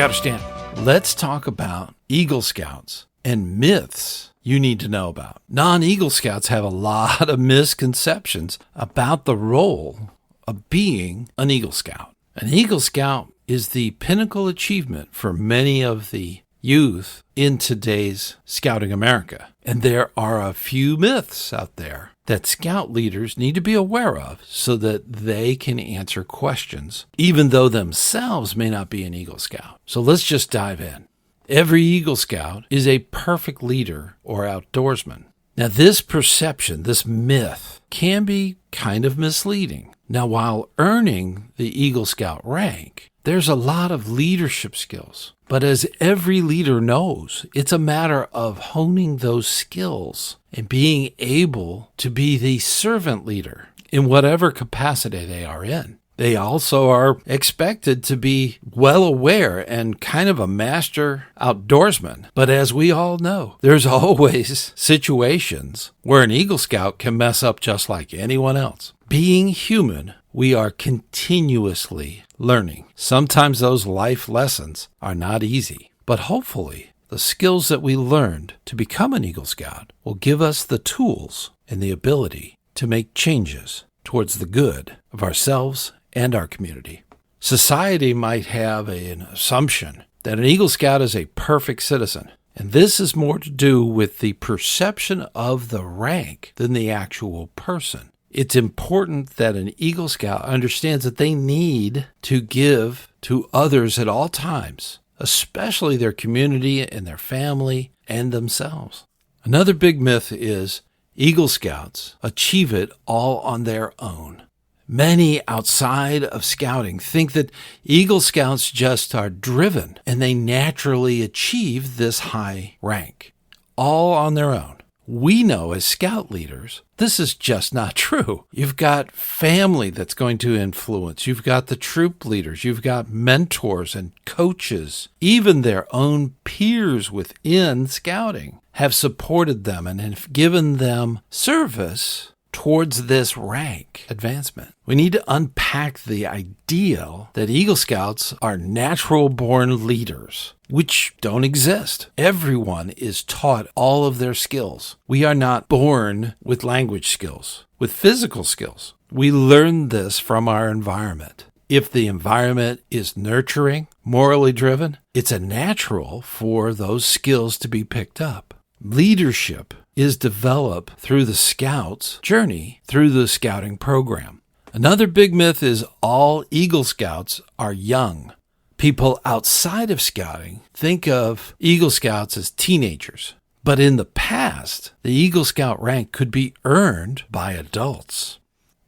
ScouterStan. Let's talk about Eagle Scouts and myths you need to know about. Non-Eagle Scouts have a lot of misconceptions about the role of being an Eagle Scout. An Eagle Scout is the pinnacle achievement for many of the youth in today's Scouting America. And there are a few myths out there that Scout leaders need to be aware of so that they can answer questions, even though themselves may not be an Eagle Scout. So let's just dive in. Every Eagle Scout is a perfect leader or outdoorsman. Now, this perception, this myth, can be kind of misleading. Now, while earning the Eagle Scout rank, there's a lot of leadership skills. But as every leader knows, it's a matter of honing those skills and being able to be the servant leader in whatever capacity they are in. They also are expected to be well aware and kind of a master outdoorsman. But as we all know, there's always situations where an Eagle Scout can mess up just like anyone else. Being human, we are continuously learning. Sometimes those life lessons are not easy, but hopefully the skills that we learned to become an Eagle Scout will give us the tools and the ability to make changes towards the good of ourselves and our community. Society might have an assumption that an Eagle Scout is a perfect citizen, and this is more to do with the perception of the rank than the actual person. It's important that an Eagle Scout understands that they need to give to others at all times, especially their community and their family and themselves. Another big myth is Eagle Scouts achieve it all on their own. Many outside of scouting think that Eagle Scouts just are driven and they naturally achieve this high rank, all on their own. We know as scout leaders, this is just not true. You've got family that's going to influence. You've got the troop leaders. You've got mentors and coaches. Even their own peers within scouting have supported them and have given them service towards this rank advancement. We need to unpack the ideal that Eagle Scouts are natural-born leaders, which don't exist. Everyone is taught all of their skills. We are not born with language skills, with physical skills. We learn this from our environment. If the environment is nurturing, morally driven, it's a natural for those skills to be picked up. Leadership is developed through the Scouts' journey through the scouting program. Another big myth is all Eagle Scouts are young. People outside of scouting think of Eagle Scouts as teenagers. But in the past, the Eagle Scout rank could be earned by adults.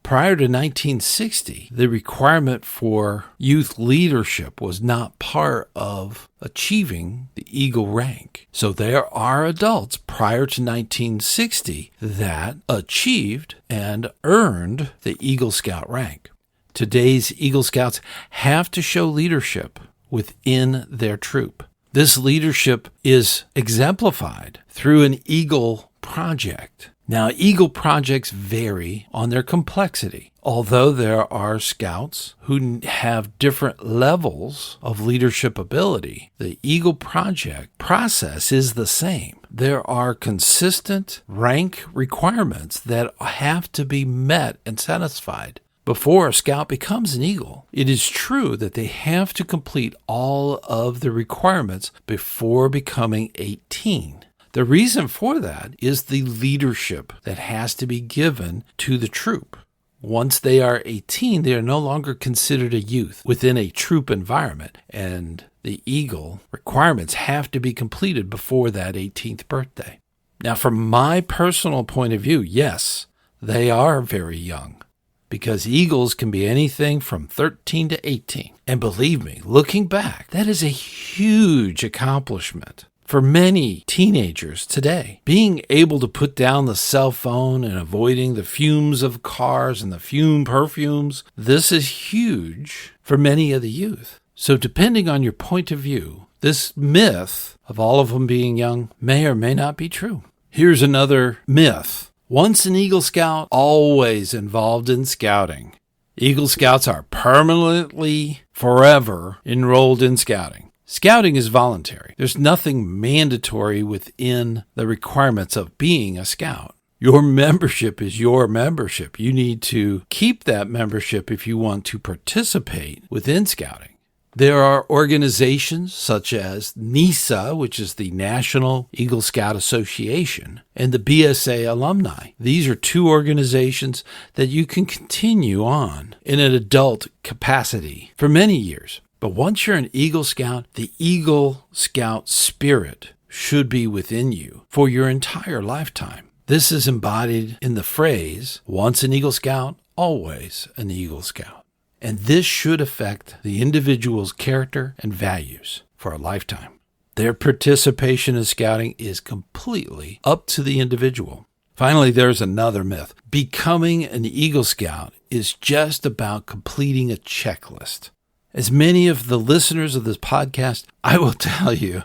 Prior to 1960, the requirement for youth leadership was not part of achieving the Eagle rank. So there are adults prior to 1960 that achieved and earned the Eagle Scout rank. Today's Eagle Scouts have to show leadership within their troop. This leadership is exemplified through an Eagle project. Now, Eagle projects vary on their complexity. Although there are scouts who have different levels of leadership ability, the Eagle project process is the same. There are consistent rank requirements that have to be met and satisfied before a scout becomes an Eagle. It is true that they have to complete all of the requirements before becoming 18. The reason for that is the leadership that has to be given to the troop. Once they are 18, they are no longer considered a youth within a troop environment, and the Eagle requirements have to be completed before that 18th birthday. Now, from my personal point of view, yes, they are very young, because Eagles can be anything from 13 to 18. And believe me, looking back, that is a huge accomplishment. For many teenagers today, being able to put down the cell phone and avoiding the fumes of cars and the perfumes, this is huge for many of the youth. So depending on your point of view, this myth of all of them being young may or may not be true. Here's another myth. Once an Eagle Scout, always involved in scouting. Eagle Scouts are permanently, forever enrolled in scouting. Scouting is voluntary. There's nothing mandatory within the requirements of being a scout. Your membership is your membership. You need to keep that membership if you want to participate within scouting. There are organizations such as NISA, which is the National Eagle Scout Association, and the BSA alumni. These are two organizations that you can continue on in an adult capacity for many years. But once you're an Eagle Scout, the Eagle Scout spirit should be within you for your entire lifetime. This is embodied in the phrase, once an Eagle Scout, always an Eagle Scout. And this should affect the individual's character and values for a lifetime. Their participation in scouting is completely up to the individual. Finally, there's another myth. Becoming an Eagle Scout is just about completing a checklist. As many of the listeners of this podcast, I will tell you,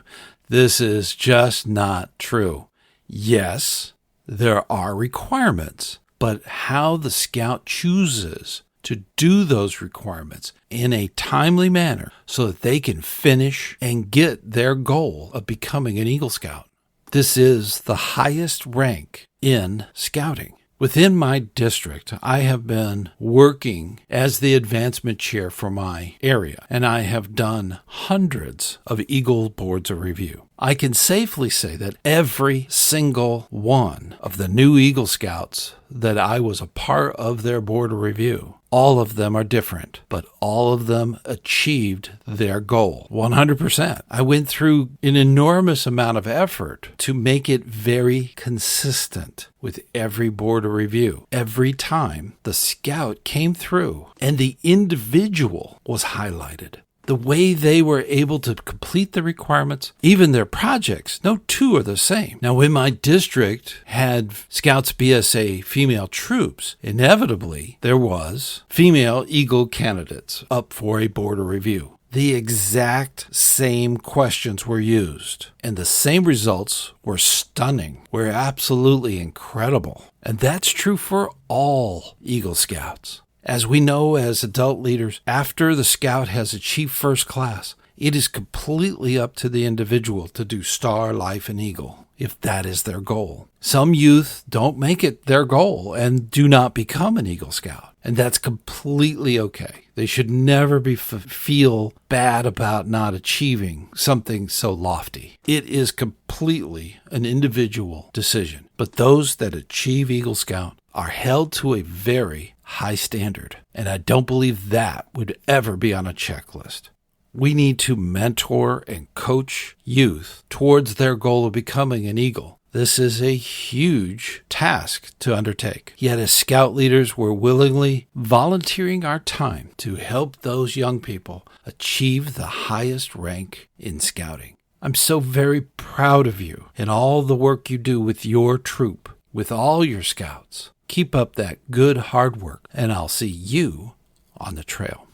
this is just not true. Yes, there are requirements, but how the scout chooses to do those requirements in a timely manner so that they can finish and get their goal of becoming an Eagle Scout. This is the highest rank in scouting. Within my district, I have been working as the advancement chair for my area, and I have done hundreds of Eagle boards of review. I can safely say that every single one of the new Eagle Scouts that I was a part of their board of review, all of them are different, but all of them achieved their goal 100%. I went through an enormous amount of effort to make it very consistent with every board of review. Every time the scout came through and the individual was highlighted. The way they were able to complete the requirements, even their projects, no two are the same. Now, when my district had Scouts BSA female troops, inevitably there was female Eagle candidates up for a board of review. The exact same questions were used, and the same results were stunning, were absolutely incredible. And that's true for all Eagle Scouts. As we know as adult leaders, after the scout has achieved first class, it is completely up to the individual to do Star, Life, and Eagle, if that is their goal. Some youth don't make it their goal and do not become an Eagle Scout, and that's completely okay. They should never feel bad about not achieving something so lofty. It is completely an individual decision, but those that achieve Eagle Scout are held to a very high standard, and I don't believe that would ever be on a checklist. We need to mentor and coach youth towards their goal of becoming an Eagle. This is a huge task to undertake. Yet as scout leaders, we're willingly volunteering our time to help those young people achieve the highest rank in scouting. I'm so very proud of you and all the work you do with your troop, with all your scouts. Keep up that good hard work, and I'll see you on the trail.